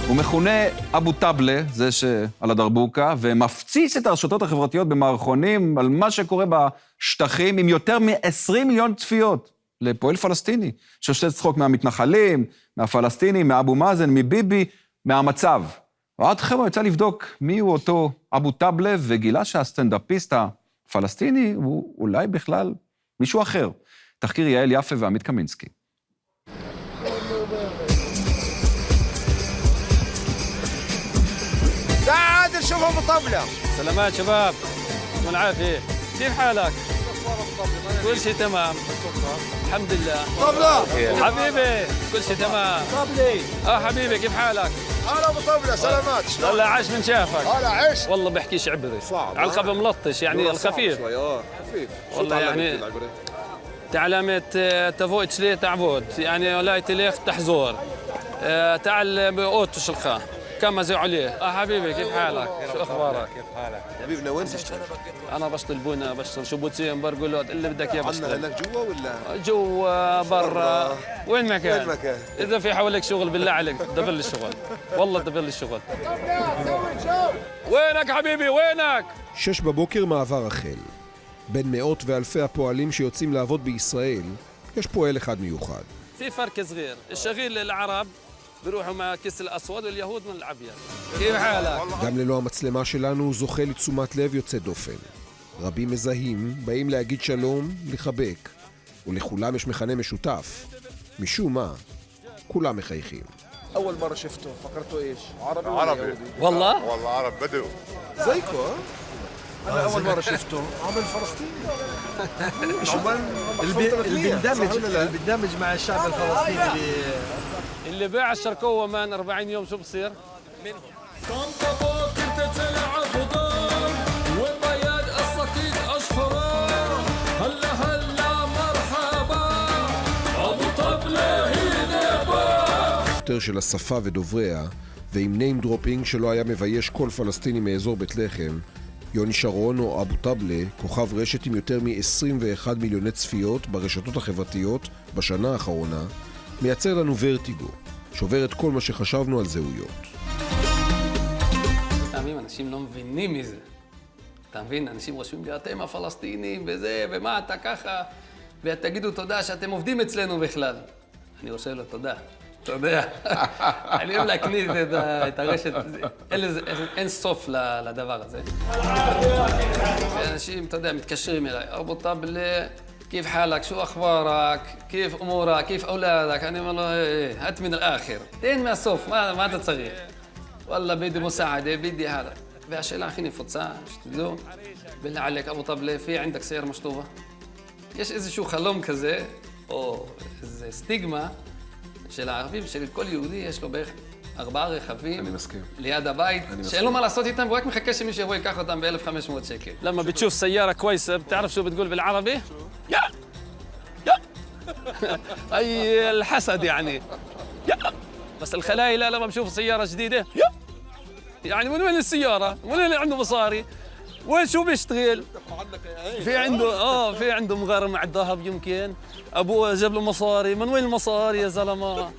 הוא מכונה אבו טאבלה, זה שעל הדרבוקה, ומפציץ את הרשתות החברתיות במערכונים על מה שקורה בשטחים עם יותר מ-20 מיליון צפיות לפועל פלסטיני, שעושה צחוק מהמתנחלים, מהפלסטינים, מאבו מאזן, מביבי, מהמצב. ועד חבר'ה יצא לבדוק מי הוא אותו אבו טאבלה, וגילה שהסטנדאפיסט הפלסטיני הוא אולי בכלל מישהו אחר. תחקיר יעל יפה ועמית קמינסקי. تعال شوف ابو طبله. سلامات شباب، والعافيه. كيف حالك؟ كل شيء تمام الحمد لله. طبله حبيبي كل شيء تمام. طبلي حبيبي كيف حالك؟ هلا ابو طبله سلامات. والله عاش من شافك. هلا عيش. والله بحكيش عبري صعب. علقب ملطش يعني الخفيف خفيف. والله يعني تعلمت تفوق تشلي تعبود يعني ولا تليخ تحزور تعال بقوت شلخه كما زي عليه. حبيبي كيف حالك؟ شو اخبارك؟ كيف حالك؟ حبيبنا وين تشتغل؟ انا بشتغل بونا بشتغل شبوتين برجولات اللي بدك اياه عندنا بشتغل. هناك جوا ولا؟ جوا برا وين ما كان. وين ما كان. اذا في حواليك شغل بالله عليك دبر لي الشغل والله دبر لي الشغل. وينك حبيبي وينك؟ 6 בבוקר מעבר החל. בין מאות ואלפי הפועלים שיוצאים לעבוד בישראל, יש פועל אחד מיוחד. في فرق صغير الشغيل العرب بيروحوا مع كيس الاسود واليهود من الابيض. كيف حالك؟ גם ללא המצלמה שלנו הוא זוכה לתשומת לב יוצא דופן. רבים מזהים, באים להגיד שלום, לחבק. ולכולם יש מכנה משותף. משום מה, כולם מחייכים. اول مره شفته فكرته ايش؟ عربي عربي والله والله عرب بدو زيكو ها؟ انا اول مره شفته عامل فلسطيني. البندمج مع الشعب الفلسطيني اللي باع الشركوه مان 40 يوم شو بصير؟ יותר של השפה ודובריה, ועם name dropping שלא היה מבייש כל פלסטיני מאזור בית לחם, יוני שרון או אבו טאבלה, כוכב רשת עם יותר מ-21 מיליוני צפיות ברשתות החברתיות בשנה האחרונה, מייצר לנו ורטיגו, שובר את כל מה שחשבנו על זהויות. אנשים לא מבינים מזה. אתה מבין? אנשים רושמים לי, אתם הפלסטינים וזה, ומה אתה ככה, ותגידו תודה שאתם עובדים אצלנו בכלל. אני רוצה לו תודה. אתה יודע, אני אוהב להקניט את הרשת, אין סוף לדבר הזה. אנשים, אתה יודע, מתקשרים אליי, אבו טאבלה, كيف حالك شو أخبارك كيف أمورك كيف أولادك أنا والله هات من الآخر تين ما الصوف ما تتصغير والله بدي مساعدة بدي هذا והשאלה הכי נפוצה, שתדעו, بالله عليك אבו טאבלה, في عندك سيارة مشطوبة? יש איזשהו חלום כזה, או איזו סטיגמה, של הערבים, של כל יהודי יש לו בערך 4 רכבים ליד הבית, שאין לו מה לעשות איתם, הוא רק מחכה שמישהו יבוא ייקח אותם ב-1,500 שקל. لما بتشوف سيارة كويسة بتعرف شو بتقول بالعربي؟ يا يا أي الحسد يعني يا بس الخلايا لا لما بشوف سيارة جديدة يا يعني من وين السيارة؟ من وين اللي عنده مصاري؟ وين شو بيشتغل؟ في عنده مغامرة مع الذهب يمكن ابوه جاب له مصاري من وين المصاري يا زلمه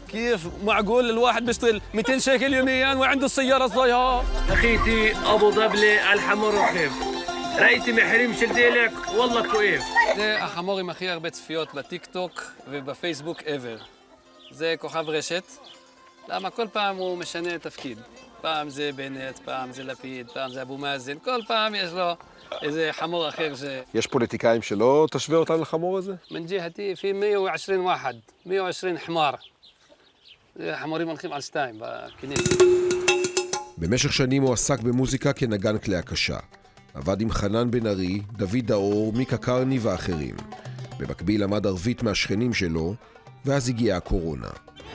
كيف معقول الواحد بيشتغل 200 شيكل يوميا وعنده السياره صايعه اخيتي ابو ظبله الحمر رخيف رايتي محرم شلديلك والله كويف זה החמור עם הכי הרבה צפיות בטיק טוק ובפייסבוק ever. זה כוכב רשת. למה כל פעם הוא משנה תפקיד. פעם זה בנט, פעם זה לפיד, פעם זה אבו מאזן, כל פעם יש לו איזה חמור אחר ש... יש פוליטיקאים שלא תשווה אותם לחמור הזה? من جهتي في 120 واحد 120 حمار. חמורים הולכים על 2 בכנס. במשך שנים הוא עסק במוזיקה כנגן כלי הקשה. עבד עם חנן בן ארי, דוד דאור, מיקה קרני ואחרים. במקביל למד ערבית מהשכנים שלו, ואז הגיעה הקורונה.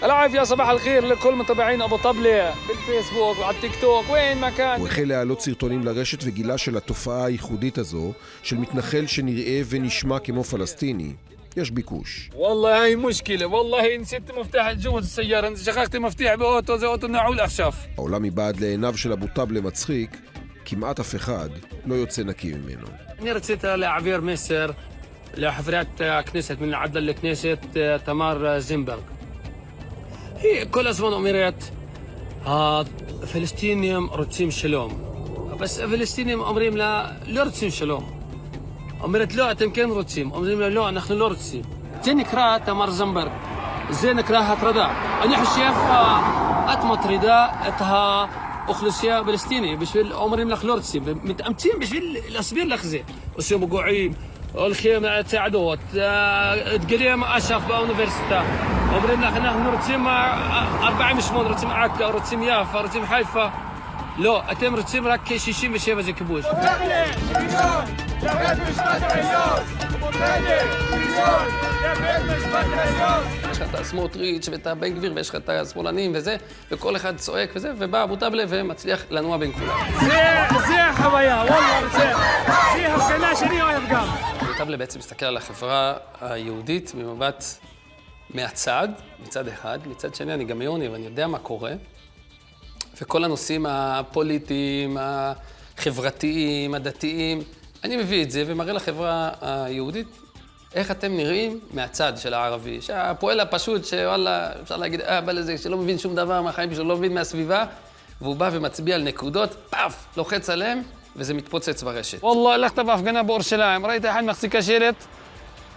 العافية صباح الخير لكل متابعين أبو طبلة بالفيسبوك وعلى التيك توك وين ما كان. הוא החל להעלות סרטונים לרשת וגילה של התופעה הייחודית הזו של מתנחל שנראה ונשמע כמו פלסטיני. יש ביקוש. والله هاي مشكلة والله نسيت مفتاح جوة السيارة شخخت مفتاح באוטו זה אוטו נעול עכשיו. העולם מבעד לעיניו של אבו טאבלה מצחיק, כמעט אף אחד לא יוצא נקי ממנו. אני רציתי להעביר מסר לחברת הכנסת מן العدل לכנסת תמר זינברג. היא כל הזמן אומרת הפלסטינים רוצים שלום. בס הפלסטינים אומרים לה, לא רוצים שלום. אומרת, לא, אתם כן רוצים. אומרים לה, לא, אנחנו לא רוצים. זה נקרא תמר זנדברג. זה נקרא הטרדה. אני חושב, את מטרידה את האוכלוסייה הפלסטינית, בשביל אומרים לך לא רוצים, ומתאמצים בשביל להסביר לך זה. עושים מגועים, הולכים צעדות, דגלים אש"ף באוניברסיטה. אומרים לך, אנחנו רוצים 48, רוצים עכו, רוצים יפו, רוצים חיפה. לא, אתם רוצים רק 67 זה כיבוש. יש לך את הסמוטריץ' ואת הבן גביר ויש לך את השמאלנים וזה, וכל אחד צועק וזה, ובא אבו טאבלה ומצליח לנוע בין כולם. זה החוויה, וואלה, זה הפגנה שאני אוהב גם. אבו טאבלה בעצם מסתכל על החברה היהודית ממבט מהצד, מצד אחד, מצד שני אני גם יוני ואני יודע מה קורה, וכל הנושאים הפוליטיים, החברתיים, הדתיים, אני מביא את זה ומראה לחברה היהודית איך אתם נראים מהצד של הערבי, שהפועל הפשוט שוואלה, אפשר להגיד, בא לזה, שלא מבין שום דבר מהחיים שלו, לא מבין מהסביבה, והוא בא ומצביע על נקודות, פאף, לוחץ עליהם, וזה מתפוצץ ברשת. וואלה, הלכת בהפגנה בירושלים, ראית אחד מחזיקה שלט,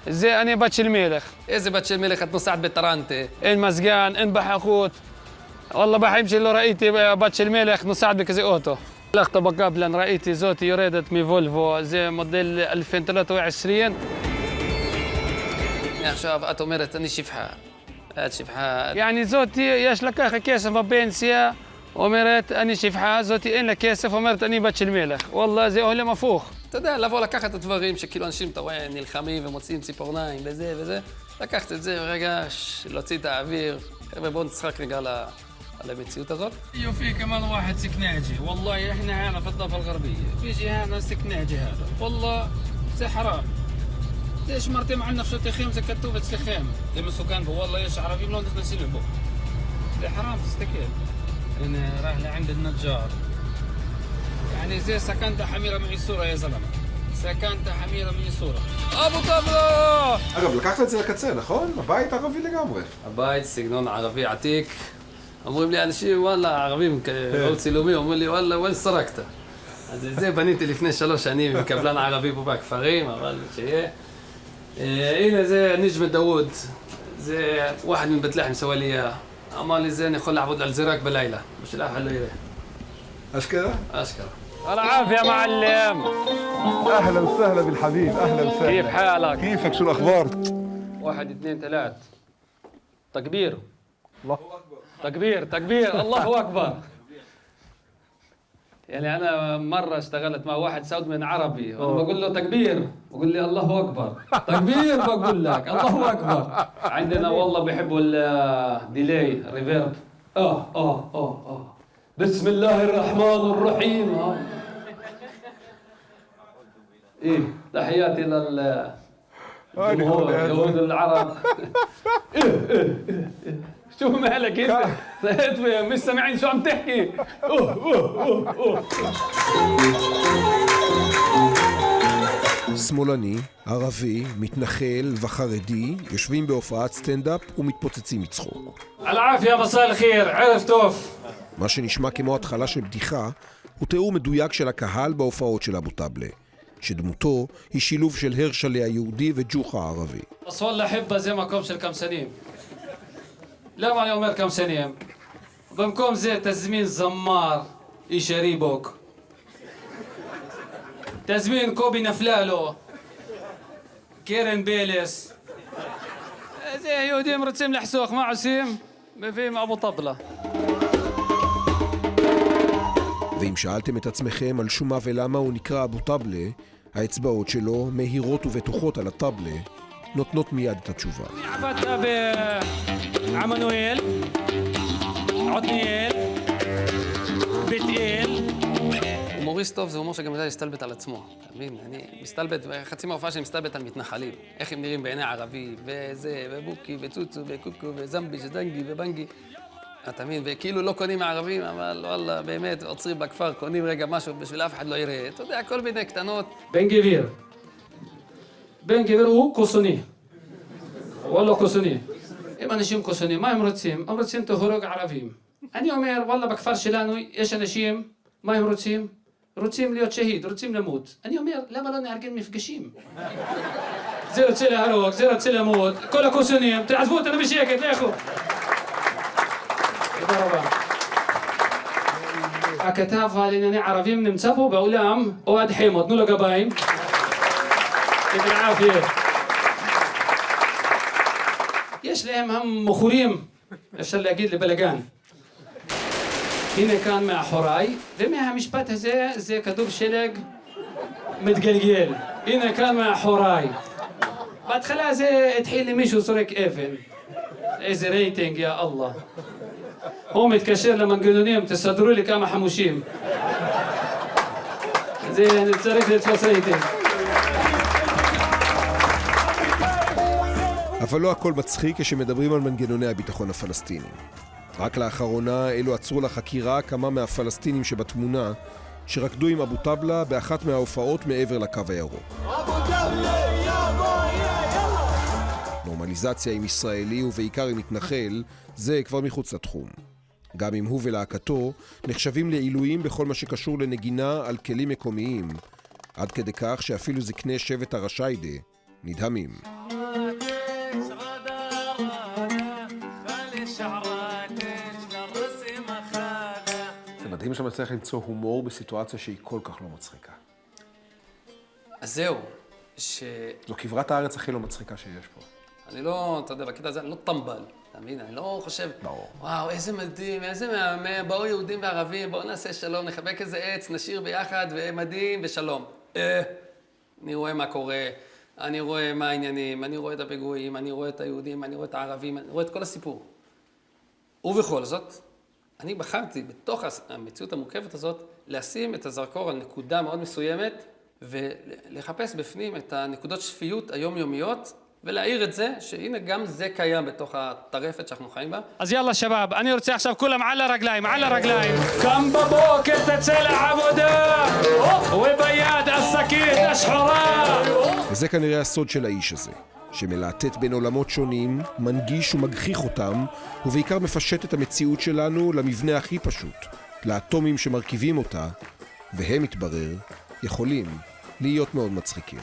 זה אני בת של מלך. איזה בת של מלך, את נוסעת בטרנטה. אין מזגן, אין בחחות. والله בחיים שלי לא ראיתי בת של מלך נוסעת בכזה אוטו. הלכת בקפלן, ראיתי זאת יורדת מוולבו, זה מודל 2023. עכשיו את אומרת, אני שפחה. את שפחה. يعني זאתי יש לקחת כסף בפנסיה, אומרת אני שפחה, זאתי אין לה כסף, אומרת אני בת של מלך. والله זה עולם הפוך. אתה יודע, לבוא לקחת את הדברים שכאילו אנשים, אתה רואה, נלחמים ומוצאים ציפורניים וזה וזה, לקחת את זה רגע, להוציא את האוויר. חבר'ה, בואו נצחק רגע على المציאות הזאת. في كمان واحد سكناجي والله احنا هنا في الضفة الغربية بيجي هنا سكناجي هذا والله زي حرام ليش مرتين معنا في شوطي خيم زي كتوبة سلخيم زي ما سكان والله ايش عربي ملون تنسيني بو زي حرام تستكيل انا راح لعند النجار يعني زي سكنت حميرة معي صورة يا زلمة سكنت حميرة معي صورة ابو طبلة. אגב, לקחת את זה לקצה, נכון? הבית ערבי לגמרי. הבית, סגנון ערבי עתיק. אומרים לי אנשים, וואלה, ערבים, ראו צילומי, אומרים לי, וואלה, וואל סרקת. אז את זה בניתי לפני 3 שנים עם קבלן ערבי פה בכפרים, אבל שיהיה. הנה זה נג'מת דאוד, זה ואחד מבית לחם סווא לי אייה. אמר לי, זה אני יכול לעבוד על זה רק בלילה, בשביל אף אחד לא יראה. אשכרה? אשכרה. العافية معلم. اهلا وسهلا بالحبيب، اهلا وسهلا. كيف حالك؟ كيفك، شو الاخبار؟ 1 2 3 تكبير. الله تكبير تكبير الله أكبر. يعني أنا مرة اشتغلت مع واحد سعود من عربي وأنا بقول له تكبير بقول لي الله أكبر تكبير بقول لك الله أكبر. عندنا والله بيحبوا الديلي ريفيرب. بسم الله الرحمن الرحيم. إيه تحياتي للجمهور يهود العرب. شو مالك انت؟ مش سامعين شو عم تحكي؟ שמאלני, ערבי, מתנחל וחרדי יושבים בהופעת סטנדאפ ומתפוצצים מצחוק. العافية مساء الخير عرف טוב. מה שנשמע כמו התחלה של בדיחה הוא תיאור מדויק של הקהל בהופעות של אבו טאבלה, שדמותו היא שילוב של הרשלה היהודי וג'וחה הערבי. بس والله حبة زي ما كم كم سنين. لما أنا أمر كم سنين במקום זה תזמין זמר איש ריבוק, תזמין קובי נפללו, קרן בלס. זה יהודים רוצים לחסוך, מה עושים? מביאים אבו טאבלה. ואם שאלתם את עצמכם על שום מה ולמה הוא נקרא אבו טאבלה, האצבעות שלו, מהירות ובטוחות על הטאבלה, נותנות מיד את התשובה. עבדת בעמנואל, עתניאל, בית אל. הומוריסט טוב זה הומור שגם יודע להסתלבט על עצמו, אתה מבין? אני מסתלבט, חצי מההופעה שאני מסתלבט על מתנחלים. איך הם נראים בעיני ערבי, וזה, ובוקי, וצוצו, וקוקו, וזמבי, שדנגי, ובנגי. אתה מבין? וכאילו לא קונים הערבים, אבל וואלה, באמת, עוצרים בכפר, קונים רגע משהו בשביל אף אחד לא יראה. אתה יודע, כל מיני קטנות. בן גביר. בן גביר הוא קוסוני. וואלה קוסוני. אם אנשים קוסונים, מה הם רוצים? הם רוצים תהרוג ערבים. אני אומר, וואלה, בכפר שלנו יש אנשים, מה הם רוצים? רוצים להיות שהיד, רוצים למות. אני אומר, למה לא נארגן מפגשים? זה רוצה להרוג, זה רוצה למות, כל הקורסונים, תעזבו אותנו בשקט, לכו. תודה רבה. הכתב לענייני ערבים נמצא פה באולם, אוהד חימו, תנו לו גביים. بالعافية. יש להם המוכרים, אפשר להגיד לבלגן. הנה כאן מאחוריי, ומהמשפט הזה זה כדור שלג מתגלגל. הנה כאן מאחוריי. בהתחלה זה התחיל למישהו זורק אבן. איזה רייטינג, יא אללה. הוא מתקשר למנגנונים, תסדרו לי כמה חמושים. זה אני צריך לתפוס רייטינג. אבל לא הכל מצחיק כשמדברים על מנגנוני הביטחון הפלסטינים. רק לאחרונה אלו עצרו לחקירה כמה מהפלסטינים שבתמונה שרקדו עם אבו טבלה באחת מההופעות מעבר לקו הירוק. נורמליזציה עם ישראלי ובעיקר עם מתנחל זה כבר מחוץ לתחום. גם אם הוא ולהקתו נחשבים לעילויים בכל מה שקשור לנגינה על כלים מקומיים, עד כדי כך שאפילו זקני שבט הרשיידה נדהמים. זה מדהים שאתה מצליח למצוא הומור בסיטואציה שהיא כל כך לא מצחיקה. אז זהו, זו כברת הארץ הכי לא מצחיקה שיש פה. אני לא, אתה יודע, בקטע הזה אני לא טמבל, אתה מבין? אני לא חושב, וואו, איזה מדהים, איזה מהמם, באו יהודים וערבים, בואו נעשה שלום, נחבק איזה עץ, נשאיר ביחד, ומדהים, ושלום. אני רואה מה קורה, אני רואה מה העניינים, אני רואה את הפיגועים, אני רואה את היהודים, אני רואה את הערבים, אני רואה את כל הסיפור. ובכל זאת, אני בחרתי בתוך המציאות המורכבת הזאת, לשים את הזרקור על נקודה מאוד מסוימת, ולחפש בפנים את הנקודות שפיות היומיומיות, ולהעיר את זה, שהנה גם זה קיים בתוך הטרפת שאנחנו חיים בה. אז יאללה שבאב, אני רוצה עכשיו כולם על הרגליים, על הרגליים. קם בבוקר תצא לעבודה, וביד השקית השחורה. וזה כנראה הסוד של האיש הזה, שמלהטט בין עולמות שונים, מנגיש ומגחיך אותם, ובעיקר מפשט את המציאות שלנו למבנה הכי פשוט, לאטומים שמרכיבים אותה, והם מתברר, יכולים להיות מאוד מצחיקים.